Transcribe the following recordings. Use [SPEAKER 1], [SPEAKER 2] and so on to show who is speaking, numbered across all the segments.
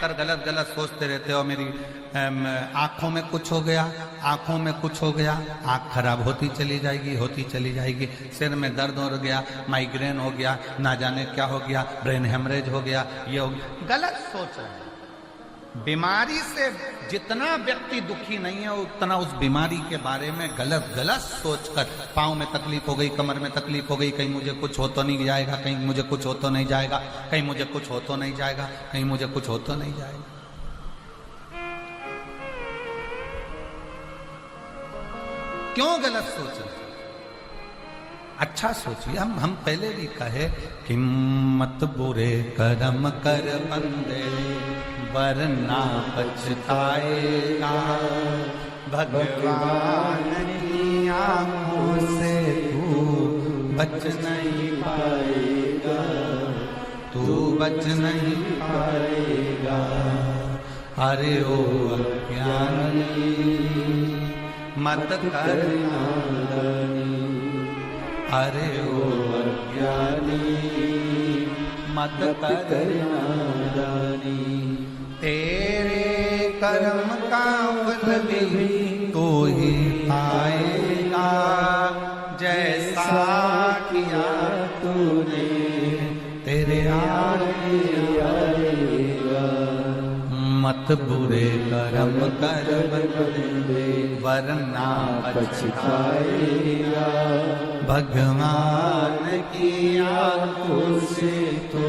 [SPEAKER 1] कर गलत गलत सोचते रहते हो, मेरी आंखों में कुछ हो गया, आंखों में कुछ हो गया, आंख खराब होती चली जाएगी, होती चली जाएगी, सिर में दर्द हो गया, माइग्रेन हो गया, ना जाने क्या हो गया, ब्रेन हेमरेज हो गया, ये हो गया। गलत सोच रहे हैं। बीमारी से जितना व्यक्ति दुखी नहीं है उतना उस बीमारी के बारे में गलत गलत सोचकर, पाँव में तकलीफ हो गई, कमर में तकलीफ हो गई, कहीं मुझे कुछ हो तो नहीं जाएगा, कहीं मुझे कुछ हो तो नहीं जाएगा, कहीं मुझे कुछ हो तो नहीं जाएगा, कहीं मुझे कुछ हो तो नहीं जाएगा। क्यों गलत सोच रहे? अच्छा सोचिए। हम पहले भी कहे कि मत बुरे कर्म कर बंदे वरना पछताएगा, भगवान की आंखों से तू बच नहीं पाएगा, तू बच नहीं पाएगा। अरे ओ अज्ञानी मत कर नादानी, अरे ओ अज्ञानी मत कर नादानी। तेरे कर्म का फल भी तो ही पाएगा, जैसा किया तूने तेरे आगे आएगा। मत बुरे कर्म कर बंदे वरना पछताएगा, भगवान की आंखों से तो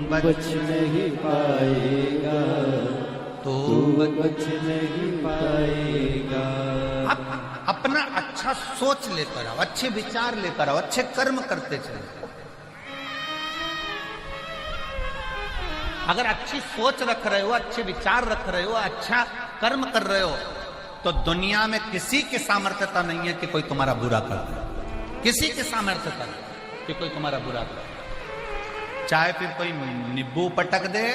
[SPEAKER 1] बच नहीं पाएगा, तो बच नहीं पाएगा। अपना अच्छा सोच लेकर आओ, अच्छे विचार लेकर आओ, अच्छे कर्म करते चले। अगर अच्छी सोच रख रहे हो, अच्छे विचार रख रहे हो, अच्छा कर्म कर रहे हो, तो दुनिया में किसी की सामर्थ्यता नहीं है कि कोई तुम्हारा बुरा कर दे। किसी की सामर्थ्यता नहीं कि कोई तुम्हारा बुरा कर दे। चाहे फिर कोई नींबू पटक दे,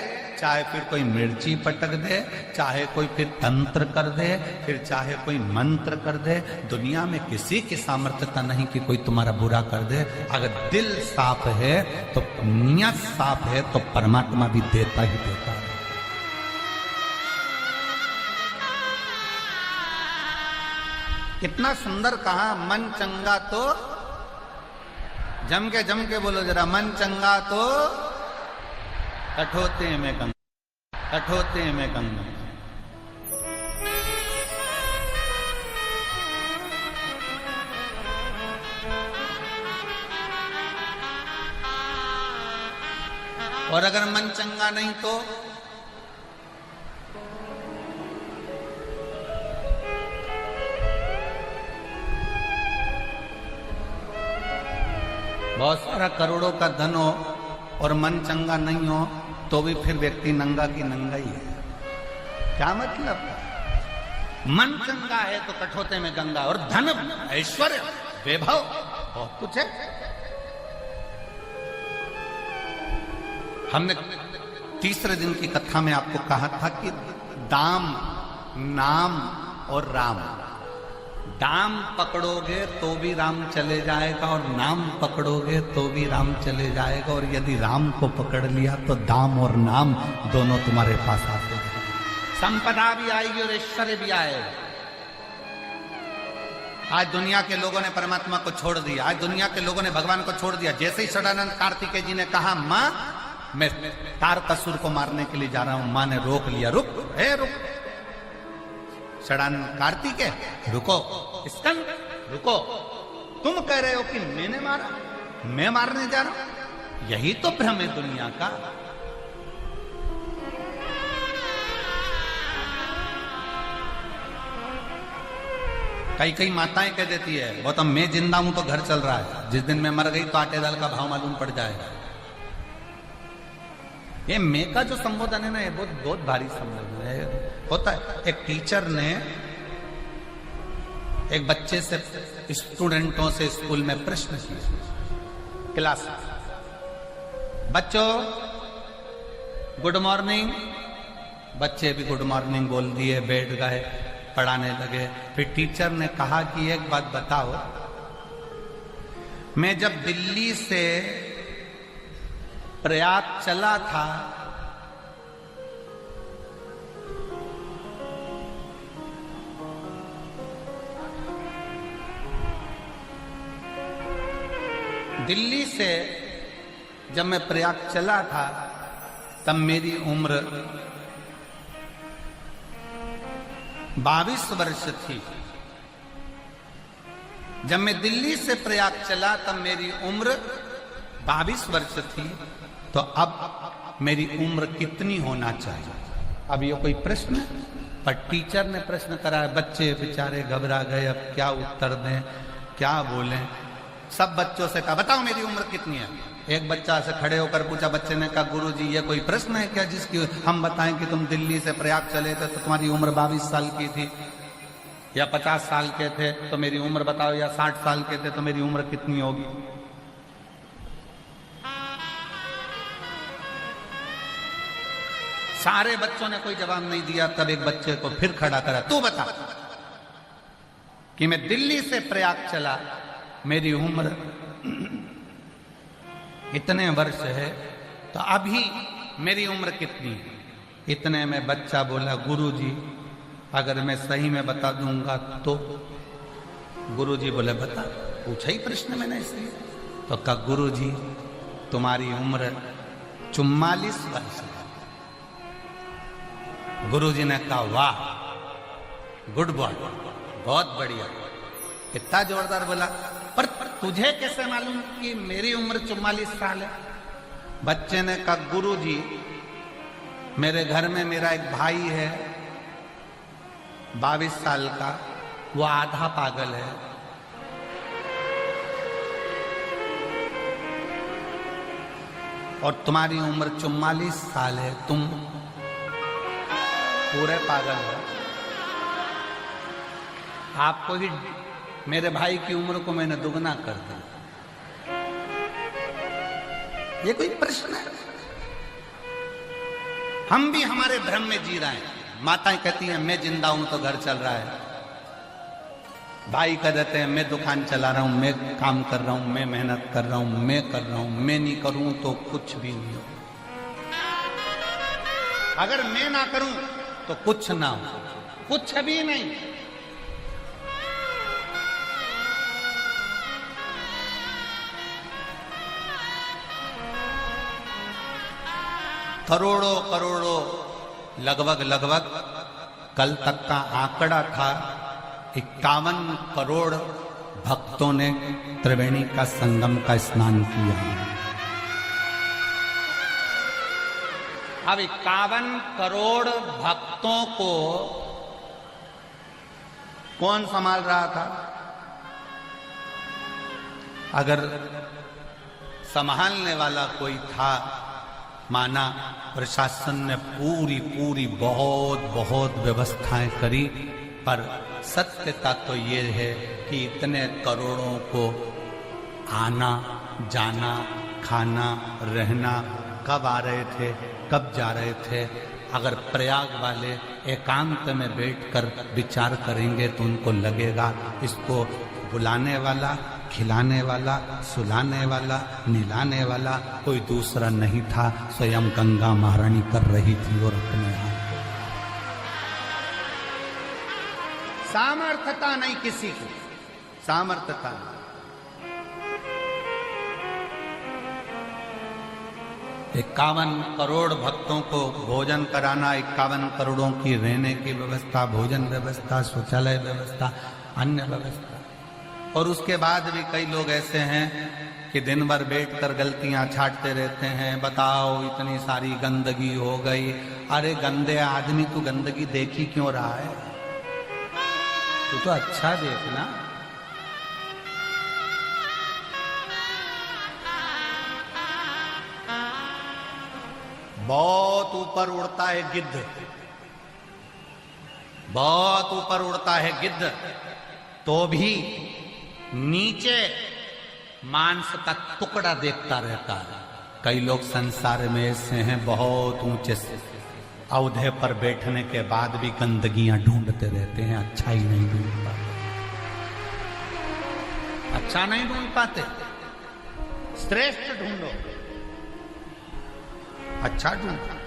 [SPEAKER 1] चाहे फिर कोई मिर्ची पटक दे, चाहे कोई फिर तंत्र कर दे, फिर चाहे कोई मंत्र कर दे, दुनिया में किसी की सामर्थ्यता नहीं कि कोई तुम्हारा बुरा कर दे। अगर दिल साफ है तो नियत साफ है तो परमात्मा भी देता ही देता है। कितना सुंदर कहा, मन चंगा तो जम के बोलो जरा, मन चंगा तो कठोते में गंगा, कठोते में गंगा। और अगर मन चंगा नहीं तो बहुत सारा करोड़ों का धन हो और मन चंगा नहीं हो तो भी फिर व्यक्ति नंगा की नंगा ही है। क्या मतलब? मन चंगा है तो कठोते में गंगा, और धन ऐश्वर्य वैभव बहुत कुछ है। हमने तीसरे दिन की कथा में आपको कहा था कि दाम, नाम और राम। दाम पकड़ोगे तो भी राम चले जाएगा और नाम पकड़ोगे तो भी राम चले जाएगा, और यदि राम को पकड़ लिया तो दाम और नाम दोनों तुम्हारे पास आते हैं। संपदा भी आएगी और ऐश्वर्य भी आएगा। आज दुनिया के लोगों ने परमात्मा को छोड़ दिया, आज दुनिया के लोगों ने भगवान को छोड़ दिया। जैसे ही षडानंद कार्तिकेय जी ने कहा मां मैं तारकासुर को मारने के लिए जा रहा हूं, मां ने रोक लिया, रुक रुक। षडानंद कार्तिकेय रुको, स्कंद रुको, तुम कह रहे हो कि मैंने मारा, मैं मारने जा रहा हूं? यही तो भ्रम है दुनिया का। कई माताएं कह देती है गौतम मैं जिंदा हूं तो घर चल रहा है, जिस दिन मैं मर गई तो आटे दाल का भाव मालूम पड़ जाएगा। ये मैं का जो संबोधन है ना, ये बहुत भारी संबोधन है। होता है, एक टीचर ने एक बच्चे से, स्टूडेंटों से स्कूल में प्रश्न किया, क्लास बच्चों गुड मॉर्निंग। बच्चे भी गुड मॉर्निंग बोल दिए, बैठ गए, पढ़ाने लगे। फिर टीचर ने कहा कि एक बात बताओ, मैं जब दिल्ली से प्रयाग चला था दिल्ली से जब मैं प्रयाग चला था तब मेरी उम्र 22 वर्ष थी। जब मैं दिल्ली से प्रयाग चला तब मेरी उम्र 22 वर्ष थी। तो अब मेरी उम्र कितनी होना चाहिए? अब ये कोई प्रश्न है? पर टीचर ने प्रश्न करा, बच्चे बेचारे घबरा गए, अब क्या उत्तर दें, क्या बोलें। सब बच्चों से कहा बताओ मेरी उम्र कितनी है। एक बच्चा से खड़े होकर पूछा, बच्चे ने कहा गुरुजी ये कोई प्रश्न है क्या जिसकी हम बताएं कि तुम दिल्ली से प्रयाग चले थे तो तुम्हारी उम्र 22 साल की थी, या 50 साल के थे तो मेरी उम्र बताओ, या 60 साल के थे तो मेरी उम्र कितनी होगी। सारे बच्चों ने कोई जवाब नहीं दिया। तब एक बच्चे को फिर खड़ा करा, तू बता कि मैं दिल्ली से प्रयाग चला, मेरी उम्र इतने वर्ष है, तो अभी मेरी उम्र कितनी है? इतने में बच्चा बोला, गुरुजी अगर मैं सही में बता दूंगा तो। गुरुजी बोले बता, पूछा ही प्रश्न मैंने इसलिए। तो कहा गुरुजी तुम्हारी उम्र 44 वर्ष है। गुरुजी ने कहा वाह, गुड बॉय, बहुत बढ़िया, इतना जोरदार बोला। पर तुझे कैसे मालूम कि मेरी उम्र 44 साल है? बच्चे ने कहा गुरुजी मेरे घर में मेरा एक भाई है 22 साल का, वो आधा पागल है। और तुम्हारी उम्र 44 साल है, तुम पूरे पागल हो। आपको ही, मेरे भाई की उम्र को मैंने दुगना कर दिया। ये कोई प्रश्न है? हम भी हमारे भ्रम में जी रहे हैं। माताएं कहती हैं मैं जिंदा हूं तो घर चल रहा है, भाई कह देते हैं मैं दुकान चला रहा हूं, मैं काम कर रहा हूं, मैं मेहनत कर रहा हूं, मैं कर रहा हूं, मैं नहीं करूं तो कुछ भी नहीं हो। अगर मैं ना करूं तो कुछ ना हो, कुछ भी नहीं। करोड़ों करोड़ों लगभग कल तक का आंकड़ा था 51 करोड़ भक्तों ने त्रिवेणी का संगम का स्नान किया। अब 51 करोड़ भक्तों को कौन संभाल रहा था? अगर संभालने वाला कोई था, माना प्रशासन ने पूरी बहुत व्यवस्थाएं करी, पर सत्यता तो ये है कि इतने करोड़ों को आना जाना खाना रहना, कब आ रहे थे कब जा रहे थे। अगर प्रयाग वाले एकांत में बैठकर विचार करेंगे तो उनको लगेगा इसको बुलाने वाला, खिलाने वाला, सुलाने वाला, निलाने वाला कोई दूसरा नहीं था, स्वयं गंगा महारानी कर रही थी। और अपने हाथ सामर्थ्यता नहीं किसी की, सामर्थ्यता नहीं। 51 करोड़ भक्तों को भोजन कराना, 51 करोड़ों की रहने की व्यवस्था, भोजन व्यवस्था, शौचालय व्यवस्था, अन्य व्यवस्था। और उसके बाद भी कई लोग ऐसे हैं कि दिन भर बैठकर गलतियां छांटते रहते हैं। बताओ इतनी सारी गंदगी हो गई। अरे गंदे आदमी, तू गंदगी देख ही क्यों रहा है? तू तो अच्छा देखना। बहुत ऊपर उड़ता है गिद्ध, बहुत ऊपर उड़ता है गिद्ध, तो भी नीचे मांस का टुकड़ा देखता रहता है। कई लोग संसार में ऐसे हैं बहुत ऊंचे से औहदे पर बैठने के बाद भी गंदगियां ढूंढते रहते हैं, अच्छा ही नहीं ढूंढ पाते, अच्छा नहीं ढूंढ पाते। श्रेष्ठ ढूंढो, अच्छा ढूंढो।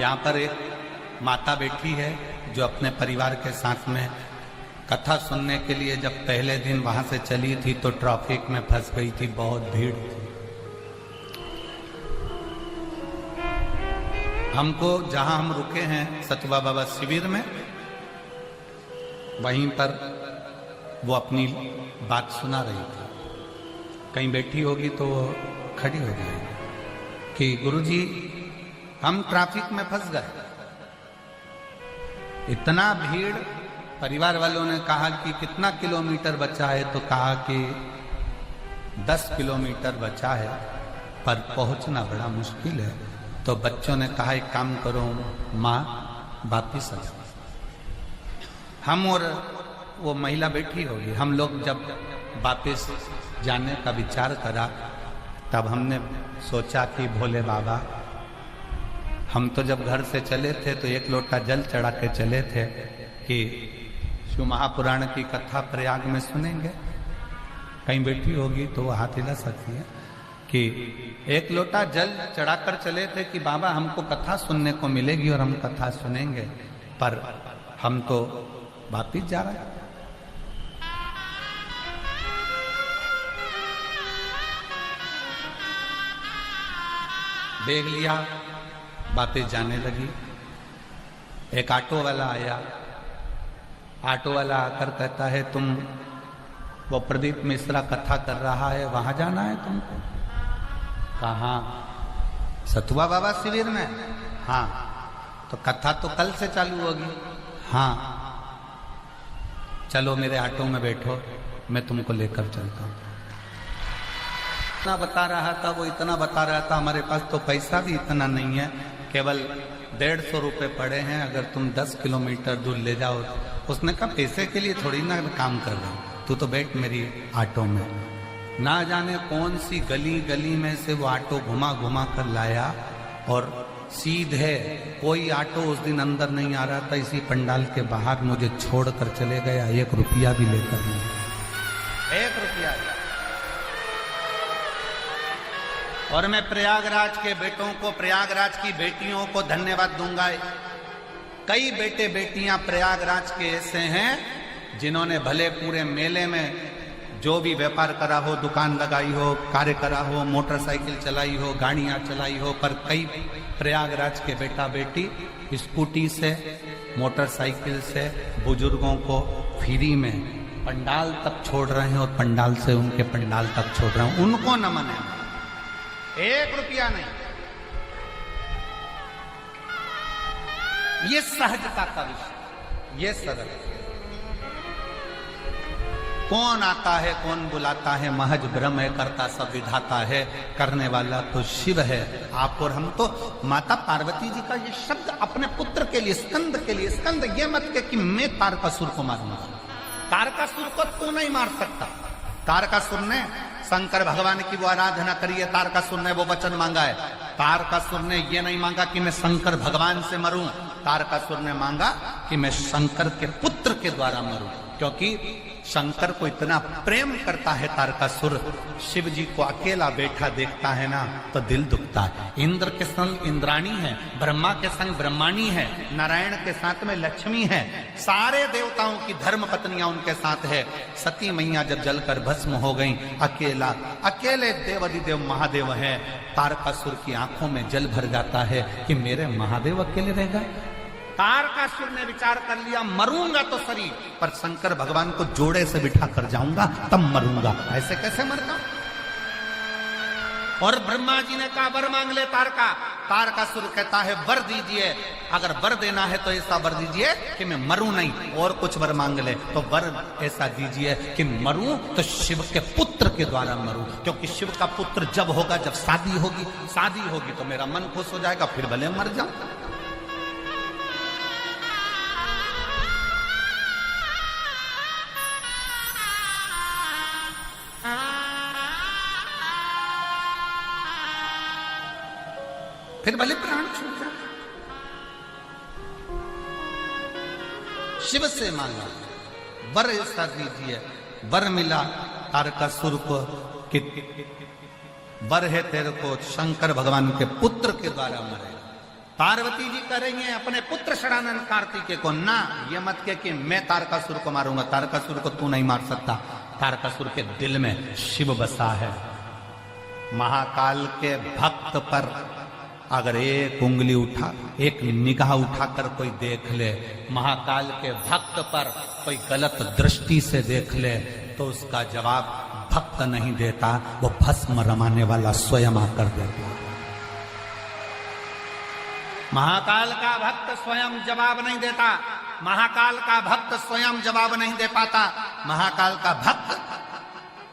[SPEAKER 1] यहाँ पर एक माता बैठी है जो अपने परिवार के साथ में कथा सुनने के लिए जब पहले दिन वहां से चली थी तो ट्रैफिक में फंस गई थी, बहुत भीड़ थी। हमको जहां हम रुके हैं सतुआ बाबा शिविर में, वहीं पर वो अपनी बात सुना रही थी। कहीं बैठी होगी तो वो खड़ी हो जाएगी कि गुरुजी हम ट्रैफिक में फंस गए, इतना भीड़। परिवार वालों ने कहा कि कितना किलोमीटर बचा है, तो कहा कि 10 किलोमीटर बचा है पर पहुंचना बड़ा मुश्किल है। तो बच्चों ने कहा एक काम करो माँ वापिस आ जाओ। हम और वो महिला बैठी होगी, हम लोग जब वापिस जाने का विचार करा तब हमने सोचा कि भोले बाबा, हम तो जब घर से चले थे तो 1 लोटा जल चढ़ा के चले थे कि शिव महापुराण की कथा प्रयाग में सुनेंगे। कहीं बैठी होगी तो वो हाथ हिला सकती है कि 1 लोटा जल चढ़ाकर चले थे कि बाबा हमको कथा सुनने को मिलेगी और हम कथा सुनेंगे, पर हम तो वापिस जा रहे हैं। देख लिया, वापिस जाने लगी। एक ऑटो वाला आया, ऑटो वाला आकर कहता है तुम वो प्रदीप मिश्रा कथा कर रहा है वहां जाना है तुमको? कहाँ? सतुआ बाबा शिविर में। हाँ, तो कथा तो कल से चालू होगी। हाँ, चलो मेरे ऑटो में बैठो, मैं तुमको लेकर चलता हूँ। इतना बता रहा था वो, इतना बता रहा था, हमारे पास तो पैसा भी इतना नहीं है, केवल 150 रुपये पड़े हैं, अगर तुम 10 किलोमीटर दूर ले जाओ। उसने कहा पैसे के लिए थोड़ी ना काम कर रहा हूँ, तू तो बैठ मेरी ऑटो में। ना जाने कौन सी गली गली में से वो ऑटो घुमा घुमा कर लाया और सीधे कोई ऑटो उस दिन अंदर नहीं आ रहा था, इसी पंडाल के बाहर मुझे छोड़कर चले गया। 1 रुपया भी लेकर नहीं, 1 रुपया। और मैं प्रयागराज के बेटों को, प्रयागराज की बेटियों को धन्यवाद दूंगा। कई बेटे बेटियां प्रयागराज के ऐसे हैं जिन्होंने भले पूरे मेले में जो भी व्यापार करा हो, दुकान लगाई हो, कार्य करा हो, मोटरसाइकिल चलाई हो, गाड़ियां चलाई हो, पर कई प्रयागराज के बेटा बेटी स्कूटी से, मोटरसाइकिल से बुजुर्गों को फ्री में पंडाल तक छोड़ रहे हैं और पंडाल से उनके पंडाल तक छोड़ रहे हैं। उनको नमन है, 1 रुपया नहीं। ये सहजता का विषय, ये सरल। कौन आता है कौन बुलाता है, महज ब्रह्म है, करता सब विधाता है, करने वाला तो शिव है। आप और हम तो माता पार्वती जी का ये शब्द अपने पुत्र के लिए, स्कंद के लिए, स्कंद ये मत के कि मैं तारकासुर को मारूंगा। तारकासुर को तू नहीं मार सकता। तारकासुर ने शंकर भगवान की वो आराधना करी है, तारकासुर ने वो वचन मांगा है। तारकासुर ने ये नहीं मांगा कि मैं शंकर भगवान से मरूं, तारकासुर ने मांगा कि मैं शंकर के पुत्र के द्वारा मरूं, क्योंकि शंकर को इतना प्रेम करता है तारकासुर। शिव जी को अकेला बैठा देखता है ना तो दिल दुखता है। इंद्र के संग इंद्राणी है, ब्रह्मा के संग ब्रह्माणी है, नारायण के साथ में लक्ष्मी है, सारे देवताओं की धर्म पत्नियां उनके साथ है। सती मैया जब जलकर भस्म हो गई, अकेला अकेले देवाधिदेव महादेव है। तारकासुर की आंखों में जल भर जाता है कि मेरे महादेव अकेले रह गए। तारकासुर ने विचार कर लिया, मरूंगा तो शरीर, पर शंकर भगवान को जोड़े से बिठा कर जाऊंगा तब मरूंगा, ऐसे कैसे मरता। और ब्रह्मा जी ने कहा वर मांग ले तारकासुर कहता है वर दीजिए, अगर वर देना है तो ऐसा वर दीजिए कि मैं मरूं नहीं, और कुछ वर मांग ले तो वर ऐसा दीजिए कि मरूं तो शिव के पुत्र के द्वारा मरूं, क्योंकि शिव का पुत्र जब होगा, जब शादी होगी तो मेरा मन खुश हो जाएगा, फिर भले मर जाऊं। फिर भले प्राण छूट जाए। शिव से मांगा वर ऐसा दीजिए, वर मिला तारकासुर को कि वर है तेरे को शंकर भगवान के पुत्र के द्वारा मरेगा। पार्वती जी कह रही हैं अपने पुत्र षडानंद कार्तिकेय को, ना ये मत कह कि मैं तारकासुर को मारूंगा, तारकासुर को तू नहीं मार सकता, तारकासुर के दिल में शिव बसा है। महाकाल के भक्त पर अगर एक उंगली उठा, एक निगाह उठाकर कोई देख ले, महाकाल के भक्त पर कोई गलत दृष्टि से देख ले, तो उसका जवाब भक्त नहीं देता, वो भस्म रमाने वाला स्वयं आकर देता। महाकाल का भक्त स्वयं जवाब नहीं देता, महाकाल का भक्त स्वयं जवाब नहीं दे पाता। महाकाल का भक्त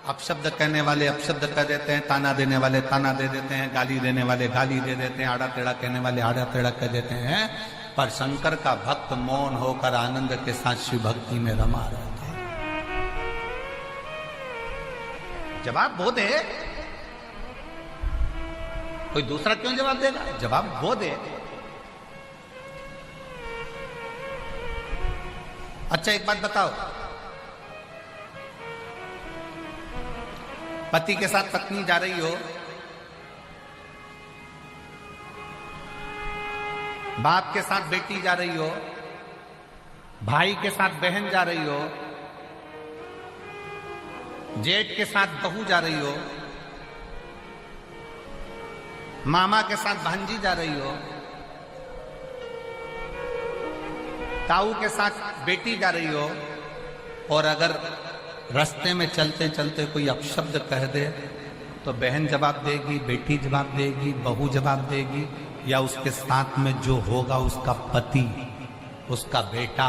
[SPEAKER 1] अपशब्द कहने वाले अपशब्द कह देते हैं, ताना देने वाले ताना दे देते हैं, गाली देने वाले गाली दे देते हैं, आड़ा टेढ़ा कहने वाले आड़ा टेढ़ा कह देते हैं, पर शंकर का भक्त मौन होकर आनंद के साथ शिव भक्ति में रमा रहता है। जवाब वो दे, कोई दूसरा क्यों जवाब देगा? जवाब वो दे। अच्छा एक बात बताओ, पति के साथ पत्नी जा रही हो, बाप के साथ बेटी जा रही हो, भाई के साथ बहन जा रही हो, जेठ के साथ बहू जा रही हो, मामा के साथ भांजी जा रही हो, ताऊ के साथ बेटी जा रही हो, और अगर रास्ते में चलते चलते कोई अपशब्द कह दे तो बहन जवाब देगी, बेटी जवाब देगी, बहू जवाब देगी, या उसके साथ में जो होगा उसका पति, उसका बेटा,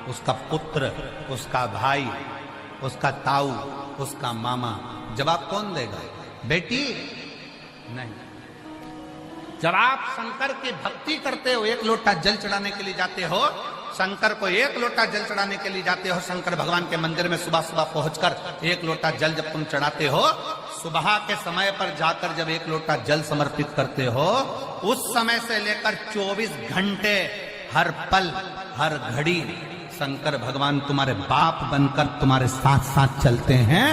[SPEAKER 1] उसका पुत्र, उसका भाई, उसका ताऊ, उसका मामा, जवाब कौन देगा? बेटी नहीं। जब आप शंकर की भक्ति करते हो, एक लोटा जल चढ़ाने के लिए जाते हो, शंकर को एक लोटा जल चढ़ाने के लिए जाते हो, शंकर भगवान के मंदिर में सुबह सुबह पहुंचकर एक लोटा जल जब तुम चढ़ाते हो, सुबह के समय पर जाकर जब एक लोटा जल समर्पित करते हो, उस समय से लेकर 24 घंटे हर पल हर घड़ी शंकर भगवान तुम्हारे बाप बनकर तुम्हारे साथ साथ चलते हैं।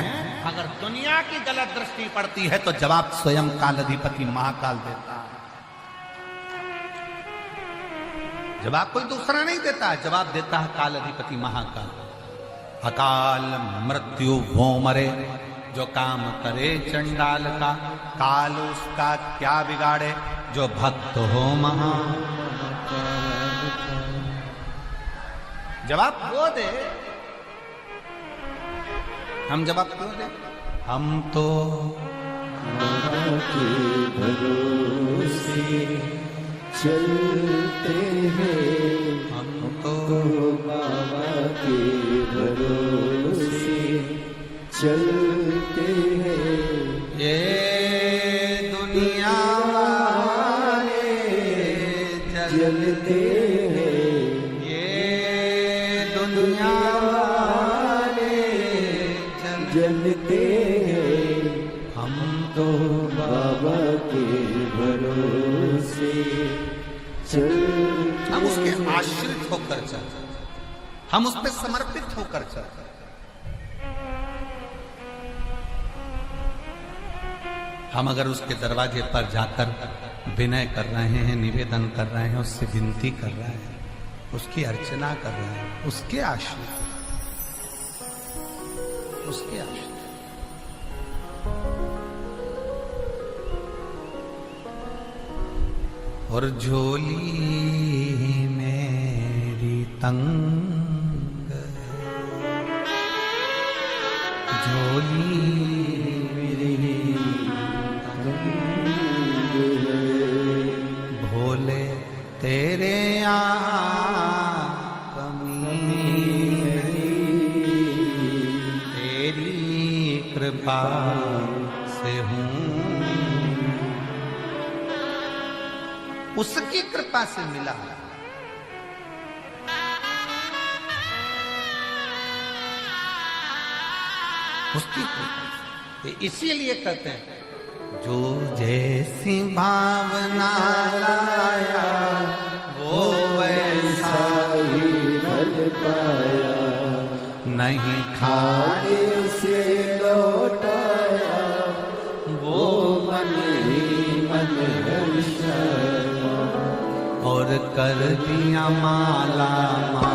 [SPEAKER 1] अगर दुनिया की गलत दृष्टि पड़ती है तो जवाब स्वयं काल अधिपति महाकाल देता है। जवाब कोई दूसरा नहीं देता, जवाब देता है काल अधिपति महाकाल। अकाल मृत्यु वो मरे जो काम करे चंडाल का, काल उसका क्या बिगाड़े जो भक्त हो महा। जवाब वो दे, हम जवाब क्यों दे? हम तो भरोसे चलते हैं, हम तो बाबा के भरोसे चलते हैं। ये दुनिया वाले जलते हैं, ये दुनिया वाले जलते हैं, हम तो बाबा के भरोसे हम उसके आश्रित होकर चलते, हम उस पर समर्पित होकर चलते। हम अगर उसके दरवाजे पर जाकर विनय कर रहे हैं, निवेदन कर रहे हैं, उससे विनती कर रहे हैं, उसकी अर्चना कर रहे हैं, उसके आश्रित, उसके आश्रित। और झोली मेरी तंग, झोली मेरी तंग, भोले तेरे यहाँ कमी, तेरी कृपा से हूँ, उसकी कृपा से मिला। उसकी कृपा, इसीलिए कहते हैं जो जैसी भावना लाया वो वैसा ही फल पाया, नहीं खाने से लौटाया वो मन ही मन हर्षाया। और कर दिया माला माल।